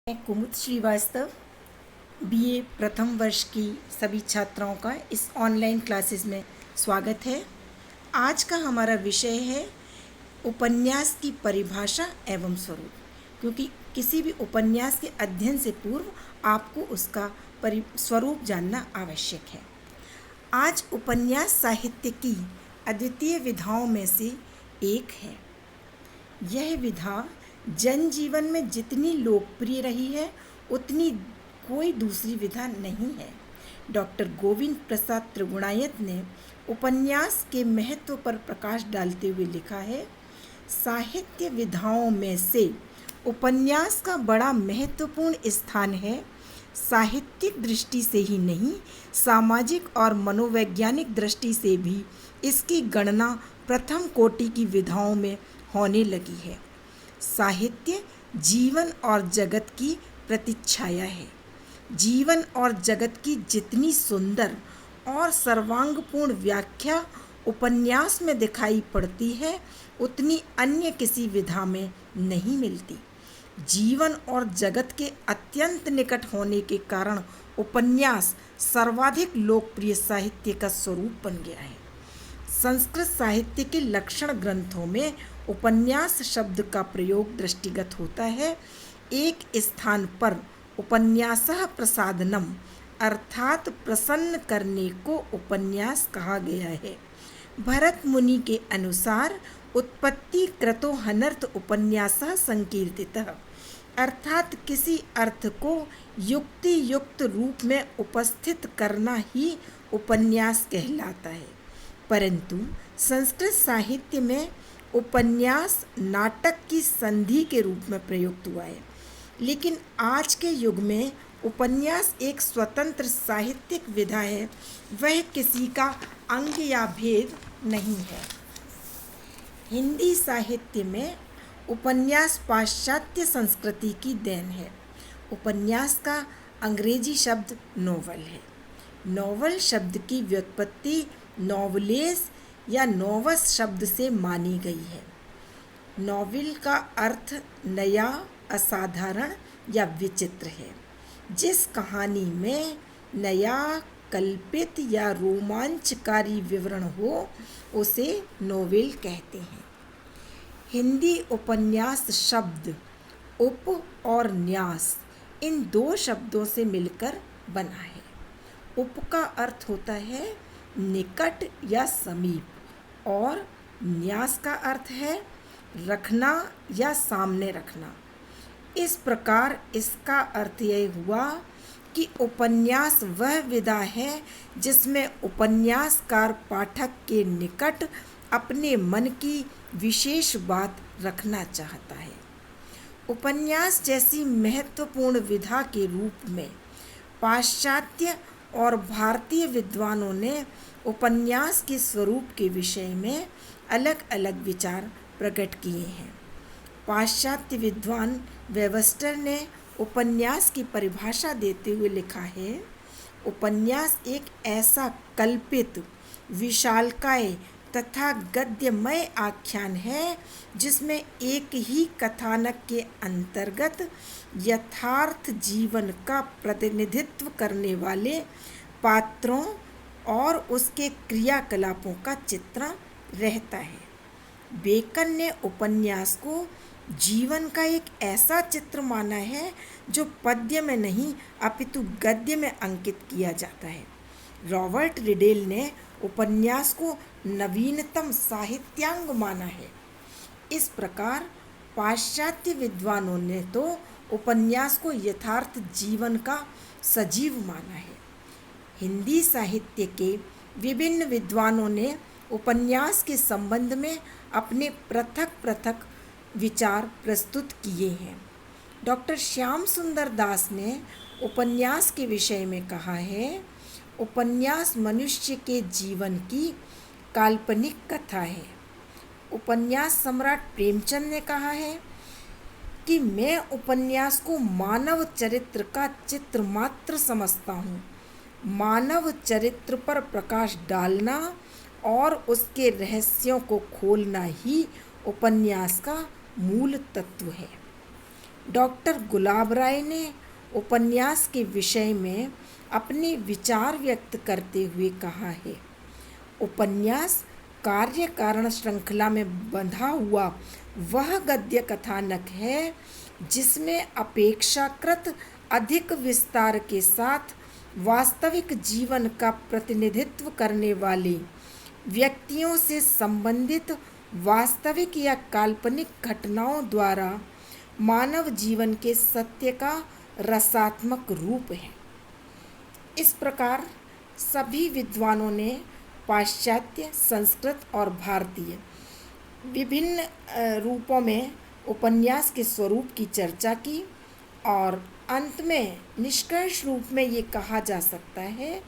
मैं कुमुद श्रीवास्तव बीए प्रथम वर्ष की सभी छात्राओं का इस ऑनलाइन क्लासेस में स्वागत है। आज का हमारा विषय है उपन्यास की परिभाषा एवं स्वरूप, क्योंकि किसी भी उपन्यास के अध्ययन से पूर्व आपको उसका स्वरूप जानना आवश्यक है। आज उपन्यास साहित्य की अद्वितीय विधाओं में से एक है। यह विधा जनजीवन में जितनी लोकप्रिय रही है उतनी कोई दूसरी विधा नहीं है। डॉक्टर गोविंद प्रसाद त्रिगुणायत ने उपन्यास के महत्व पर प्रकाश डालते हुए लिखा है, साहित्य विधाओं में से उपन्यास का बड़ा महत्वपूर्ण स्थान है। साहित्यिक दृष्टि से ही नहीं, सामाजिक और मनोवैज्ञानिक दृष्टि से भी इसकी गणना प्रथम कोटि की विधाओं में होने लगी है। साहित्य जीवन और जगत की प्रतिच्छाया है। जीवन और जगत की जितनी सुंदर और सर्वांगपूर्ण व्याख्या उपन्यास में दिखाई पड़ती है उतनी अन्य किसी विधा में नहीं मिलती। जीवन और जगत के अत्यंत निकट होने के कारण उपन्यास सर्वाधिक लोकप्रिय साहित्य का स्वरूप बन गया है। संस्कृत साहित्य के लक्षण ग्रंथों में उपन्यास शब्द का प्रयोग दृष्टिगत होता है। एक स्थान पर उपन्यासः प्रसादनम अर्थात प्रसन्न करने को उपन्यास कहा गया है। भरत मुनि के अनुसार उत्पत्ति क्रतो हनर्थ उपन्यासः संकीर्तितः अर्थात किसी अर्थ को युक्ति युक्त रूप में उपस्थित करना ही उपन्यास कहलाता है। परंतु संस्कृत साहित्य में उपन्यास नाटक की संधि के रूप में प्रयुक्त हुआ है, लेकिन आज के युग में उपन्यास एक स्वतंत्र साहित्यिक विधा है, वह किसी का अंग या भेद नहीं है। हिंदी साहित्य में उपन्यास पाश्चात्य संस्कृति की देन है। उपन्यास का अंग्रेजी शब्द नोवेल है। नोवेल शब्द की व्युत्पत्ति नोवेलेस या नोवस शब्द से मानी गई है। नोवेल का अर्थ नया, असाधारण या विचित्र है। जिस कहानी में नया, कल्पित या रोमांचकारी विवरण हो उसे नोवेल कहते हैं। हिंदी उपन्यास शब्द उप और न्यास इन दो शब्दों से मिलकर बना है। उप का अर्थ होता है निकट या समीप और न्यास का अर्थ है रखना या सामने रखना। इस प्रकार इसका अर्थ यह हुआ कि उपन्यास वह विधा है जिसमें उपन्यासकार पाठक के निकट अपने मन की विशेष बात रखना चाहता है। उपन्यास जैसी महत्वपूर्ण विधा के रूप में पाश्चात्य और भारतीय विद्वानों ने उपन्यास के स्वरूप के विषय में अलग अलग विचार प्रकट किए हैं। पाश्चात्य विद्वान वेबस्टर ने उपन्यास की परिभाषा देते हुए लिखा है, उपन्यास एक ऐसा कल्पित, विशालकाय तथा गद्यमय आख्यान है जिसमें एक ही कथानक के अंतर्गत यथार्थ जीवन का प्रतिनिधित्व करने वाले पात्रों और उसके क्रियाकलापों का चित्रण रहता है। बेकन ने उपन्यास को जीवन का एक ऐसा चित्र माना है जो पद्य में नहीं अपितु गद्य में अंकित किया जाता है। रॉबर्ट रिडेल ने उपन्यास को नवीनतम साहित्यांग माना है। इस प्रकार पाश्चात्य विद्वानों ने तो उपन्यास को यथार्थ जीवन का सजीव माना है। हिंदी साहित्य के विभिन्न विद्वानों ने उपन्यास के संबंध में अपने पृथक पृथक विचार प्रस्तुत किए हैं। डॉक्टर श्याम सुंदर दास ने उपन्यास के विषय में कहा है, उपन्यास मनुष्य के जीवन की काल्पनिक कथा है। उपन्यास सम्राट प्रेमचंद ने कहा है कि मैं उपन्यास को मानव चरित्र का चित्र मात्र समझता हूँ। मानव चरित्र पर प्रकाश डालना और उसके रहस्यों को खोलना ही उपन्यास का मूल तत्व है। डॉक्टर गुलाब राय ने उपन्यास के विषय में अपने विचार व्यक्त करते हुए कहा है, उपन्यास कार्य कारण श्रृंखला में बंधा हुआ वह गद्य कथानक है जिसमें अपेक्षाकृत अधिक विस्तार के साथ वास्तविक जीवन का प्रतिनिधित्व करने वाले व्यक्तियों से संबंधित वास्तविक या काल्पनिक घटनाओं द्वारा मानव जीवन के सत्य का रसात्मक रूप है। इस प्रकार सभी विद्वानों ने पाश्चात्य, संस्कृत और भारतीय विभिन्न रूपों में उपन्यास के स्वरूप की चर्चा की और अंत में निष्कर्ष रूप में ये कहा जा सकता है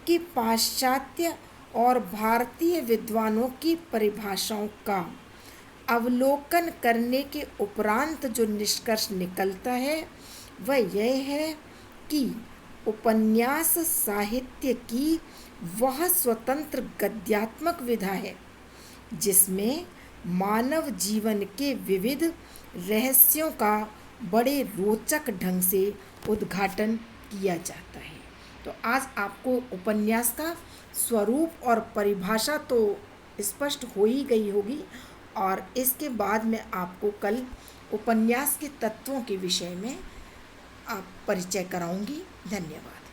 कि पाश्चात्य और भारतीय विद्वानों की परिभाषाओं का अवलोकन करने के उपरांत जो निष्कर्ष निकलता है वह यह है कि उपन्यास साहित्य की वह स्वतंत्र गद्यात्मक विधा है जिसमें मानव जीवन के विविध रहस्यों का बड़े रोचक ढंग से उद्घाटन किया जाता है। तो आज आपको उपन्यास का स्वरूप और परिभाषा तो स्पष्ट हो ही गई होगी और इसके बाद मैं आपको कल उपन्यास के तत्वों के विषय में परिचय कराऊंगी। धन्यवाद।